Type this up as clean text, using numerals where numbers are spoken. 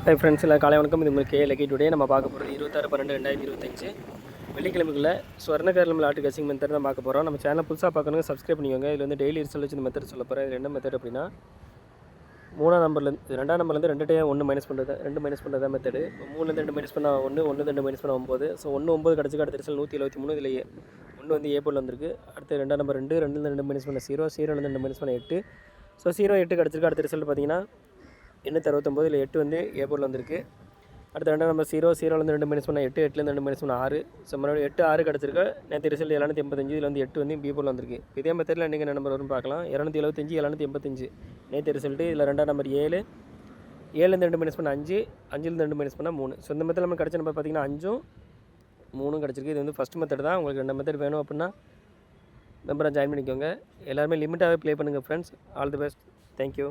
Hi friends எல்லாம் காலை வணக்கம். இது உங்களுக்கு லக்கி டுடே நம்ம பார்க்க போகிறது 26/12/2025 வெள்ளிக்கிழமைக்குள்ள ஸ்வர்ணகர்லம் லாட்டு கசிங் மெத்தட் தான் பார்க்க போகிறோம். நம்ம சேனல் புதுசாக பார்க்கணும் சப்ஸ்கிரைப் பண்ணிக்கோங்க. இதில் வந்து டெய்லி ரிசல்ட் வச்சு இந்த மெத்தட் சொல்ல போகிறேன். இது என்ன மெத்தட் அப்படின்னா 3ஆம் நம்பர்லேருந்து 2ஆம் நம்பர்லேருந்து 2 டைம் 1 மைனஸ் பண்ணுறது 2 மைனஸ் பண்ணுறது தான் மெத்தடு. 3லேருந்து 2 மைனஸ் பண்ணால் 1 1 2 மைனஸ் பண்ணால் 9. ஸோ 1 9 கிடச்சிக்கு அடுத்த ரிசல்ட் 173. இதில் 1 வந்து ஏ போல் வந்திருக்கு. அடுத்து 2ஆம் நம்பர் 2 2 மைனஸ் பண்ண 0 0 2 மைனஸ் பண்ண 8. ஸோ 0 8 கிடச்சிருக்கு. அடுத்த ரிசல்ட் பார்த்தீங்கன்னா 869. இதில் 8 வந்து ஏ போல் வந்திருக்கு. அடுத்த 2ஆம் நம்பர் 0 0லேருந்து 2 மைனஸ் பண்ணால் 8 8லேருந்து 2 மைனஸ் பண்ணால் 6. ஸோ மறுபடியும் 8 6 கிடச்சிருக்கு. நேற்று ரிசல்ட் 785. இதில் வந்து 8 வந்து பி போல் வந்திருக்கு. இதே மெத்தடில் இன்றைக்கி என்ன நம்பர் வரும்னு பார்க்கலாம். 275 785 நேற்று ரிசல்ட்டு. இதில் 2ஆம் நம்பர் 7 7லேருந்து 2 மைனஸ் பண்ண 5 5லேருந்து 2 மைனஸ் பண்ணால் 3. ஸோ இந்த மெத்தட் நம்ம கிடச்ச நம்பர் பார்த்திங்கன்னா 5 3 கிடச்சிருக்கு. இது வந்து ஃபஸ்ட் மெத்தட் தான். உங்களுக்கு 2 மெத்தட் வேணும் அப்படின்னா மெம்பரை ஜாயின் பண்ணிக்கோங்க. எல்லாருமே லிமிட்டாகவே ப்ளே பண்ணுங்கள் friends. All the best. Thank you.